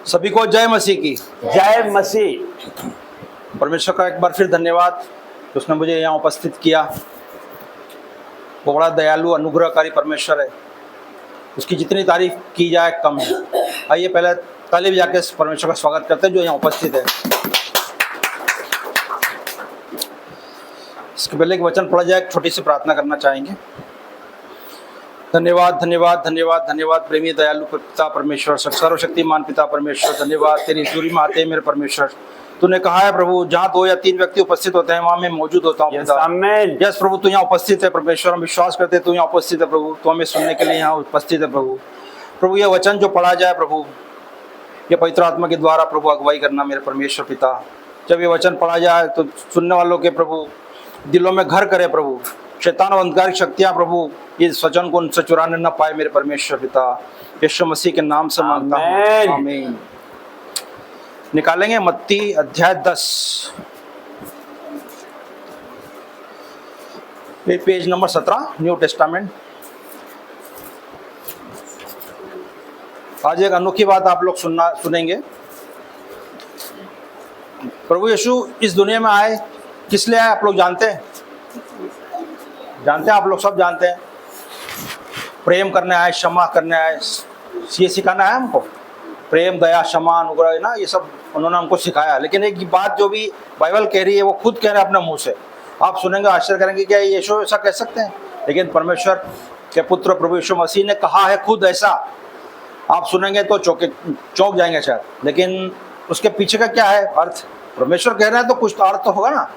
सभी को जय मसीह की। जय मसीह। परमेश्वर का एक बार फिर धन्यवाद कि उसने मुझे यहाँ उपस्थित किया। वो बड़ा दयालु अनुग्रहकारी परमेश्वर है, उसकी जितनी तारीफ की जाए कम है। आइए पहले ताली बजा के परमेश्वर का स्वागत करते हैं जो यहाँ उपस्थित है। इसके पहले एक वचन पढ़ा जाए, एक छोटी सी प्रार्थना करना चाहेंगे। धन्यवाद धन्यवाद धन्यवाद धन्यवाद प्रेमी दयालु पिता परमेश्वर, सर्वशक्तिमान पिता परमेश्वर, धन्यवाद तेरी हजूरी में आते हैं मेरे परमेश्वर। तूने कहा है प्रभु, जहाँ 2 या 3 व्यक्ति उपस्थित होते हैं वहाँ मैं मौजूद होता हूँ। यस प्रभु, तू यहाँ उपस्थित है परमेश्वर। हम विश्वास करते हैं तू यहाँ उपस्थित है प्रभु, तू हमें सुनने के लिए यहाँ उपस्थित है प्रभु। प्रभु ये वचन जो पढ़ा जाए प्रभु, ये पवित्र आत्मा के द्वारा प्रभु अगुवाई करना मेरे परमेश्वर पिता। जब ये वचन पढ़ा जाए तो सुनने वालों के प्रभु दिलों में घर करे प्रभु। शैतान और अंधकार की शक्तियाँ प्रभु इस वचन को उनसे चुराने न पाए मेरे परमेश्वर पिता। यीशु मसीह के नाम से मांगता हूँ, आमीन। निकालेंगे मत्ती अध्याय 10, पेज नंबर 17, न्यू टेस्टामेंट। आज एक अनोखी बात आप लोग सुनेंगे। प्रभु यीशु इस दुनिया में आए किस लिए आए आप लोग जानते हैं? आप लोग सब जानते हैं। प्रेम करने आए, क्षमा करने आए, ये सिखाना है हमको। प्रेम, दया, क्षमा, अनुग्रह ना, ये सब उन्होंने हमको सिखाया। लेकिन एक बात जो भी बाइबल कह रही है वो खुद कह रहे हैं अपने मुंह से। आप सुनेंगे आश्चर्य करेंगे क्या यीशु ऐसा कह सकते हैं? लेकिन परमेश्वर के पुत्र प्रभु यीशु मसीह ने कहा है खुद ऐसा। आप सुनेंगे तो चौंक जाएंगे शायद, लेकिन उसके पीछे का क्या है अर्थ? परमेश्वर कह रहे हैं तो कुछ तो अर्थ होगा ना।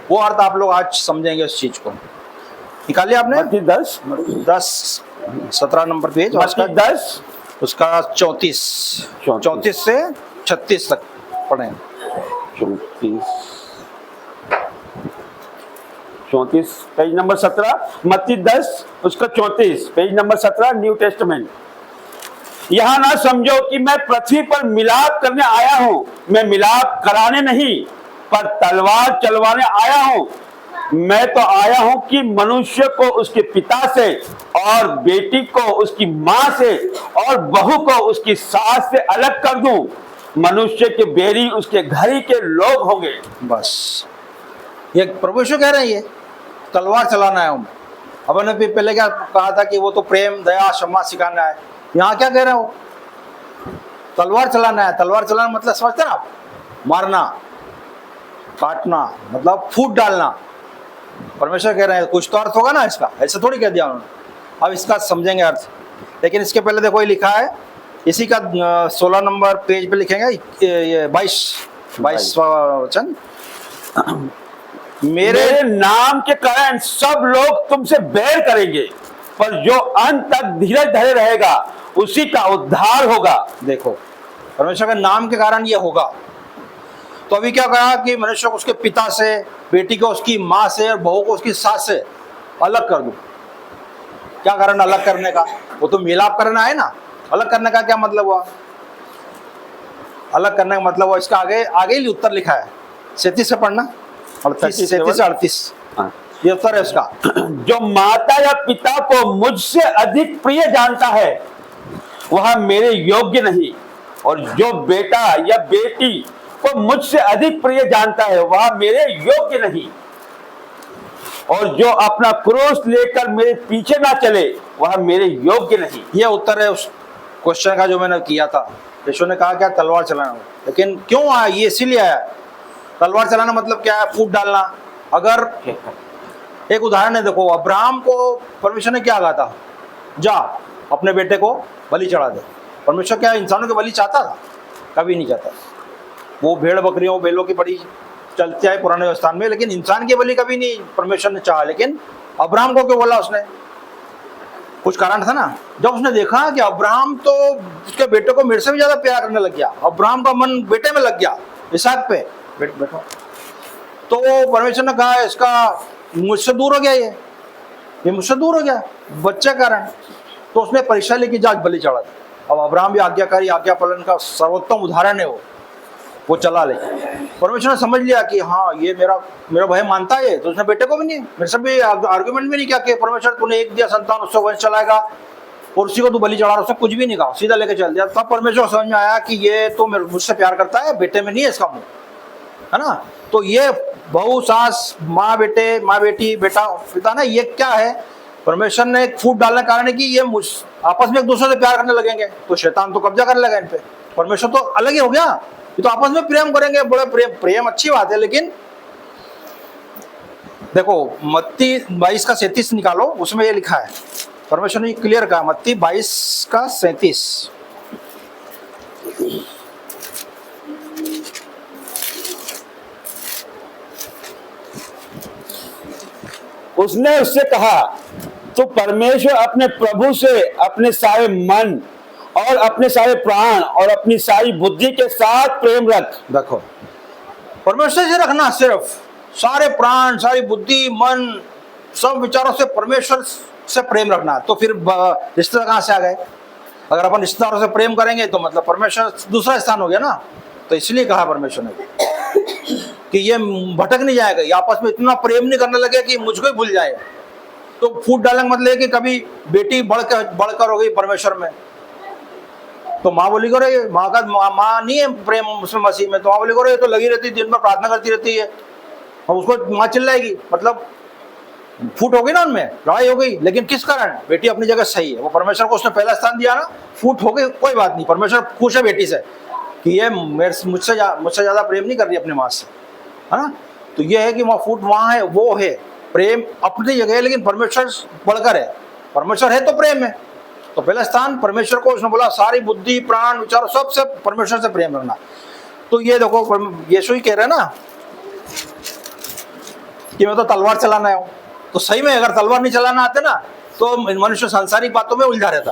वो अर्थ आप लोग आज समझेंगे उस चीज को। निकालिए आपने 10 17 नंबर पेज, 10 उसका 34 से 36 तक पढ़े। 34 पेज नंबर 17, मत्ती 10 उसका 34 पेज नंबर 17, न्यू टेस्टामेंट। यहाँ ना समझो कि मैं पृथ्वी पर मिलाप करने आया हूँ। मैं मिलाप कराने नहीं पर तलवार चलवाने आया हूँ। मैं तो आया हूं कि मनुष्य को उसके पिता से और बेटी को उसकी मां से और बहू को उसकी सास से अलग कर दूं। मनुष्य के बेरी उसके घर ही के लोग होंगे। बस ये प्रभु यीशु कह रहे हैं, ये तलवार चलाना है हम। अपन ने पहले क्या कहा था कि वो तो प्रेम, दया, क्षमा सिखाना है। यहाँ क्या कह रहे हो? तलवार चलाना है। तलवार चलाना मतलब समझते ना आप? मारना, काटना, मतलब फूट डालना। परमेश्वर कह रहे हैं कुछ तो अर्थ होगा ना इसका, ऐसा थोड़ी कह दिया उन्होंने। अब इसका समझेंगे अर्थ। लेकिन इसके पहले देखो ये लिखा है, इसी का 16 नंबर पेज पे लिखेंगे, ये 22 वचन। मेरे नाम के कारण सब लोग तुमसे बैर करेंगे, पर जो अंत तक धीरज धरे रहेगा उसी का उद्धार होगा। देखो परमेश्वर के नाम के कारण ये होगा। तो अभी क्या कहा कि मनुष्य को उसके पिता से, बेटी को उसकी माँ से और बहू को उसकी सास से अलग कर दूं। क्या कारण अलग करने का? वो तो मिलाप करना है ना। अलग करने का क्या मतलब हुआ? अलग करने का मतलब हुआ, इसका आगे ही उत्तर लिखा है। 37 से पढ़ना, 37 से 38 ये उत्तर है उसका। जो माता या पिता को मुझसे अधिक प्रिय जानता है वह मेरे योग्य नहीं, और जो बेटा या बेटी को मुझसे अधिक प्रिय जानता है वह मेरे योग्य नहीं, और जो अपना क्रूस लेकर मेरे पीछे ना चले वह मेरे योग्य नहीं। यह उत्तर है उस क्वेश्चन का जो मैंने किया था। यीशु ने कहा क्या तलवार चलाना, लेकिन क्यों आया? ये इसीलिए आया। तलवार चलाना मतलब क्या है? फूट डालना। अगर एक उदाहरण है, देखो अब्राहम को परमेश्वर ने क्या कहा था? जा अपने बेटे को बलि चढ़ा दे। परमेश्वर क्या इंसानों की बलि चाहता था? कभी नहीं चाहता। वो भेड़ बकरियों बैलों की बड़ी चलती है पुराने व्यवस्थान में, लेकिन इंसान की बलि कभी नहीं परमेश्वर ने चाहा। लेकिन अब्राहम को क्यों बोला उसने? कुछ कारण था ना। जब उसने देखा कि अब्राहम तो उसके बेटे को मेरे से भी ज्यादा प्यार करने लग गया, अब्राहम का मन बेटे में लग गया, इसहाक पे बैठो, तो परमेश्वर ने कहा इसका मुझसे दूर हो गया, ये मुझसे दूर हो गया बच्चे कारण। तो उसने परीक्षा लेके जाके बलि चढ़ा दी। अब अब्राहम भी आज्ञाकारी, आज्ञा पालन का सर्वोत्तम उदाहरण है। वो चला, लेकिन परमेश्वर ने समझ लिया कि हाँ ये मेरा भाई मानता है, तो उसने बेटे को भी नहीं, मेरे से भी आर्गुमेंट भी नहीं किया कि परमेश्वर तूने एक दिया संतान, उससे वंश चलाएगा। और उसी को तू बलि चढ़ा, उसने कुछ भी नहीं कहा, सीधा लेके चल दिया। तब परमेश्वर समझ में आया कि ये तो मुझसे प्यार करता है, बेटे में नहीं है इसका मुंह, है ना। तो ये बहू सास, माँ बेटे, माँ बेटी, बेटा पिता ना, ये क्या है, परमेश्वर ने एक फूट डालने के कारण है कि ये आपस में एक दूसरे से प्यार करने लगेंगे, तो शैतान तो कब्जा करने लगा इन पे। परमेश्वर तो अलग ही हो गया, ये तो आपस में प्रेम करेंगे, बड़े प्रेम अच्छी बात है, लेकिन देखो मत्ती 22 का 37 निकालो, उसमें ये लिखा है, परमेश्वर ने क्लियर कहा, मत्ती 22 का 37। उसने उससे कहा, तो परमेश्वर अपने प्रभु से अपने सारे मन और अपने सारे प्राण और अपनी सारी बुद्धि के साथ प्रेम रख। देखो परमेश्वर से रखना, सिर्फ सारे प्राण, सारी बुद्धि, मन, सब विचारों से परमेश्वर से प्रेम रखना। तो फिर रिश्तेदार कहाँ से आ गए? अगर अपन रिश्तेदारों से प्रेम करेंगे तो मतलब परमेश्वर दूसरा स्थान हो गया ना। तो इसलिए कहा परमेश्वर ने कि ये भटक नहीं जाएगा, ये आपस में इतना प्रेम नहीं करने लगे कि मुझको ही भूल जाए। तो फूट डालने का मतलब है कि कभी बेटी बढ़कर हो गई परमेश्वर में, तो माँ बोली करे, माँ का माँ नहीं है प्रेम उसमें मसीह में, तो माँ बोली करे तो लगी रहती है, दिन भर प्रार्थना करती रहती है, और उसको माँ चिल्लाएगी, मतलब फूट हो गई ना, उनमें लड़ाई हो गई। लेकिन किस कारण? बेटी अपनी जगह सही है, वो परमेश्वर को उसने पहला स्थान दिया ना, फूट हो गई कोई बात नहीं, परमेश्वर खुश है बेटी से कि ये मुझसे ज्यादा प्रेम नहीं कर रही अपनी माँ से, है ना। तो ये है कि वहाँ फूट वहाँ है, वो है प्रेम अपनी जगह है, लेकिन परमेश्वर बढ़कर है, परमेश्वर है तो प्रेम है। तो पहला स्थान परमेश्वर को उसने बोला, सारी बुद्धि, प्राण, विचार सबसे परमेश्वर से प्रेम रखना। तो ये देखो यीशु ही कह रहे हैं ना कि मैं तो तलवार चलाना है। तो सही में अगर तलवार नहीं चलाना आते ना तो मनुष्य सांसारिक बातों में उलझा रहता,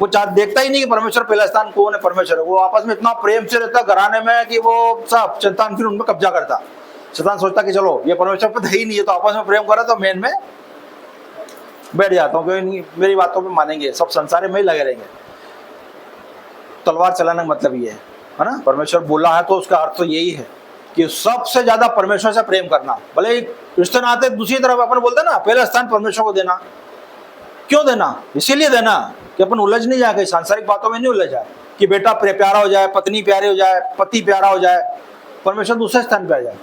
वो देखता ही नहीं कि परमेश्वर पहला स्थान कौन है, परमेश्वर है। वो आपस में इतना प्रेम से रहता घराने में कि वो सब शैतान फिर उनमें कब्जा करता। शैतान सोचता कि चलो ये परमेश्वर पता ही नहीं है, तो आपस में प्रेम करा तो मेन में बैठ जाता हूँ, क्योंकि नहीं मेरी बातों पे मानेंगे, सब संसार में ही लगे रहेंगे। तलवार चलाने का मतलब ये है ना, परमेश्वर बोला है तो उसका अर्थ तो यही है कि सबसे ज्यादा परमेश्वर से प्रेम करना। भले ही रिश्ते ना आते, दूसरी तरफ अपन बोलते ना पहला स्थान परमेश्वर को देना। क्यों देना? इसीलिए देना कि अपन उलझ नहीं जाए, सांसारिक बातों में नहीं उलझ जाए, कि बेटा प्यारा हो जाए, पत्नी प्यारी हो जाए, पति प्यारा हो जाए, परमेश्वर दूसरे स्थान पे आ जाए।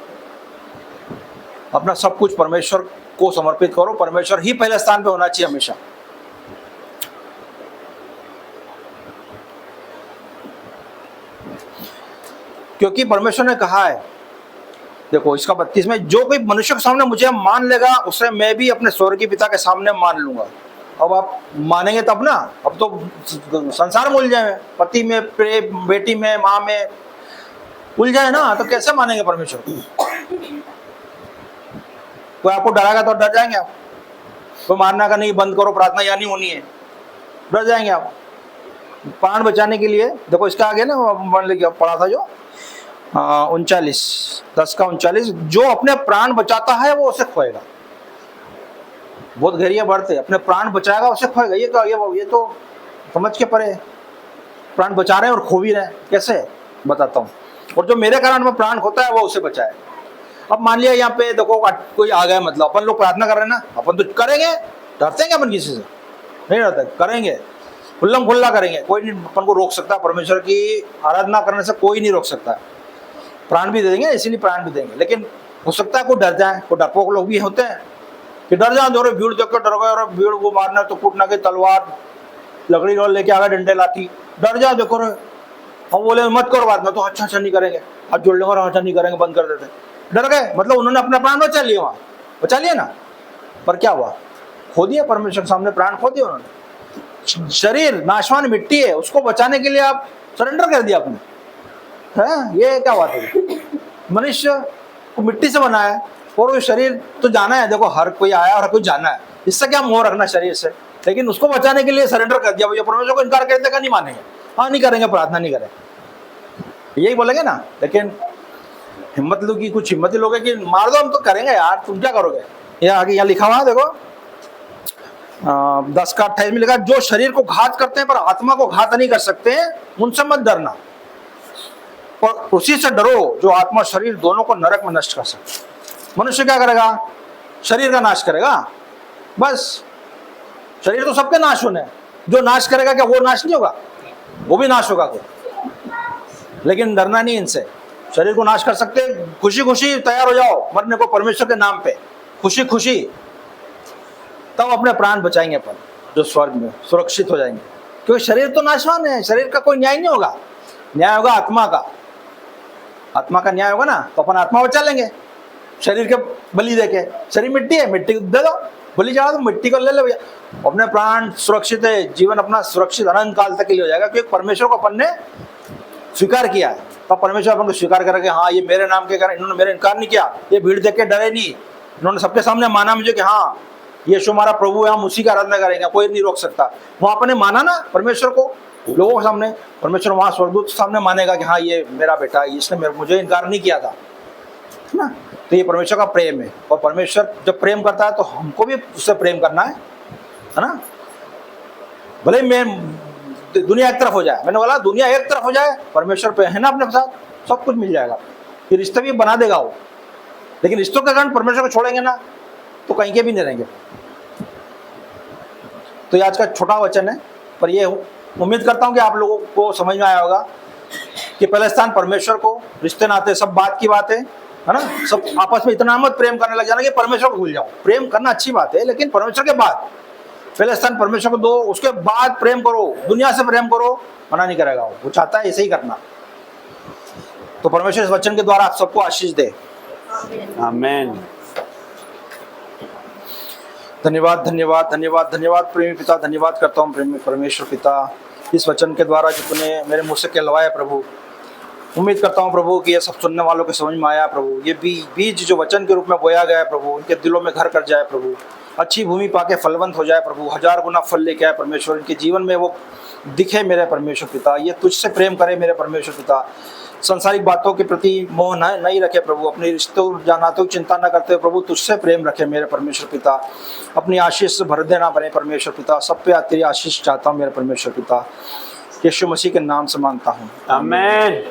अपना सब कुछ परमेश्वर को समर्पित करो, परमेश्वर ही पहले स्थान पे होना चाहिए हमेशा। क्योंकि परमेश्वर ने कहा है, देखो इसका 32 में, जो कोई मनुष्य के सामने मुझे मान लेगा उसे मैं भी अपने स्वर्गीय पिता के सामने मान लूंगा। अब आप मानेंगे तब ना, अब तो संसार में उलझे हैं, पति में, बेटी में, माँ में उलझे ना, तो कैसे मानेंगे परमेश्वर? कोई आपको डराएगा तो डर जाएंगे आप? कोई मानना का नहीं, बंद करो प्रार्थना या नहीं होनी है, डर जाएंगे आप। प्राण बचाने के लिए देखो इसका आगे ना मान लीजिए पढ़ा था जो 10:39, जो अपने प्राण बचाता है वो उसे खोएगा। बहुत गहरी बात है, अपने प्राण बचाएगा उसे खोएगा। ये तो समझ के परे, प्राण बचा रहे हैं और खो भी रहे हैं, कैसे बताता हूँ। और जो मेरे कारण में प्राण खोता है वो उसे बचाए। अब मान लिया यहाँ पे देखो कोई आ गया, मतलब अपन लोग प्रार्थना कर रहे हैं ना, अपन तो करेंगे, डरते हैं अपन किसी से? नहीं डरते, करेंगे, खुल्लम खुल्ला करेंगे, कोई नहीं अपन को रोक सकता। परमेश्वर की आराधना करने से कोई नहीं रोक सकता। प्राण भी दे देंगे, इसीलिए प्राण भी देंगे। लेकिन हो सकता है कोई डर जाए, कोई डरपोक लोग भी होते हैं कि डर जाए, और भीड़ देख कर डर गए, और भीड़ को मारना तो कूटना की तलवार, लकड़ी रोल लेके आ गए, डंडे लाठी, डर जाए देखो रे। हम बोले मत करो बात में, तो अच्छा नहीं करेंगे, हाथ जोड़ लेंगे और अच्छा नहीं करेंगे, बंद कर देते। डर गए, मतलब उन्होंने अपना प्राण बचा लिया, वहां बचा लिया ना, पर क्या हुआ? खो दिया, परमेश्वर के सामने प्राण खो दिया उन्होंने। शरीर नाशवान मिट्टी है, उसको बचाने के लिए आप सरेंडर कर दिया आपने, है? ये क्या बात है? मनुष्य को मिट्टी से बना है और वो शरीर तो जाना है। देखो हर कोई आया और हर कोई जाना है, इससे क्या मोह रखना शरीर से, लेकिन उसको बचाने के लिए सरेंडर कर दिया। भैया परमेश्वर को इनकार करते का नहीं मानेंगे, हाँ नहीं करेंगे, प्रार्थना नहीं करेंगे, यही बोलेंगे ना। लेकिन हिम्मत लोगी, कुछ हिम्मत लोगे कि मार दो, हम तो करेंगे यार, तुम क्या करोगे? ये आगे यहाँ लिखा हुआ है देखो 10:28 में लिखा, जो शरीर को घात करते हैं पर आत्मा को घात नहीं कर सकते हैं, उनसे मत डरना, और उसी से डरो जो आत्मा शरीर दोनों को नरक में नष्ट कर सकते। मनुष्य क्या करेगा? शरीर का नाश करेगा, बस। शरीर तो सबके नाश होने हैं, जो नाश करेगा क्या वो नाश नहीं होगा? वो भी नाश होगा कोई, लेकिन डरना नहीं इनसे। शरीर को नाश कर सकते, खुशी खुशी तैयार हो जाओ मरने को परमेश्वर के नाम पे, खुशी खुशी, तब अपने प्राण बचाएंगे अपन, जो स्वर्ग में सुरक्षित हो जाएंगे। क्योंकि शरीर तो नाशवान है, शरीर का कोई न्याय नहीं होगा, न्याय होगा आत्मा का। आत्मा का न्याय होगा ना, तो अपन आत्मा बचा लेंगे शरीर के बलि देके। शरीर मिट्टी है, मिट्टी दे दो, बलि चढ़ा दो, मिट्टी को ले लो भैया, अपने प्राण सुरक्षित है, जीवन अपना सुरक्षित अनंत काल तक के लिए हो जाएगा। क्योंकि परमेश्वर को अपन ने स्वीकार किया है, तो परमेश्वर अपन को स्वीकार करेंगे, हाँ ये मेरे नाम के कारण इन्होंने मेरा इनकार नहीं किया, ये भीड़ देख के डरे नहीं, इन्होंने सबके सामने माना मुझे कि हाँ यीशु हमारा प्रभु है, हम उसी का आराधना करेंगे, कोई नहीं रोक सकता। वहां अपने माना ना परमेश्वर को लोगों के सामने, परमेश्वर वहां स्वर्गदूत के सामने मानेगा कि हाँ ये मेरा बेटा है, इसने मुझे इनकार नहीं किया था, है ना। तो ये परमेश्वर का प्रेम है, और परमेश्वर जब प्रेम करता है तो हमको भी उससे प्रेम करना है ना। भले मैं दुनिया एक तरफ हो जाए, मैंने बोला दुनिया एक तरफ हो जाए, परमेश्वर पे है ना अपने साथ, सब कुछ मिल जाएगा। फिर रिश्ते भी बना देगा वो, लेकिन रिश्तों के कारण परमेश्वर को छोड़ेंगे ना तो कहीं के भी नहीं रहेंगे। तो ये आज का छोटा वचन है, पर ये उम्मीद करता हूँ कि आप लोगों को समझ में आया होगा कि पहले स्थान परमेश्वर को, रिश्ते नाते सब बात की बात है ना। सब आपस में इतना मत प्रेम करने लग जाना कि परमेश्वर को भूल जाओ। प्रेम करना अच्छी बात है, लेकिन परमेश्वर के बाद पहले स्थान परमेश्वर को दो, उसके बाद प्रेम करो। दुनिया से प्रेम करो, मना नहीं करेगा वो चाहता है ऐसे ही करना। तो परमेश्वर इस वचन के द्वारा आप सबको आशीष दे। आमीन। धन्यवाद धन्यवाद धन्यवाद धन्यवाद प्रेमी पिता, धन्यवाद करता हूँ प्रेमी परमेश्वर पिता, इस वचन के द्वारा जो तूने मेरे मुंह से कहलवाया प्रभु। उम्मीद करता हूँ प्रभु कि ये सब सुनने वालों के समझ में आया प्रभु। ये बीज जो वचन के रूप में बोया गया है प्रभु, उनके दिलों में घर कर जाए प्रभु, अच्छी भूमि पाके फलवंत हो जाए प्रभु, 1000 गुना फल लेके आए परमेश्वर, इनके जीवन में वो दिखे मेरे परमेश्वर पिता। ये तुझसे प्रेम करे मेरे परमेश्वर पिता, संसारिक बातों के प्रति मोह नहीं रखे प्रभु, अपने रिश्तों नातों की चिंता न करते प्रभु, तुझसे प्रेम रखे मेरे परमेश्वर पिता। अपनी आशीष से भर देना बने परमेश्वर पिता, सब पे तेरी आशीष चाहता हूँ मेरे परमेश्वर पिता, यीशु मसीह के नाम से मांगता हूँ, आमीन।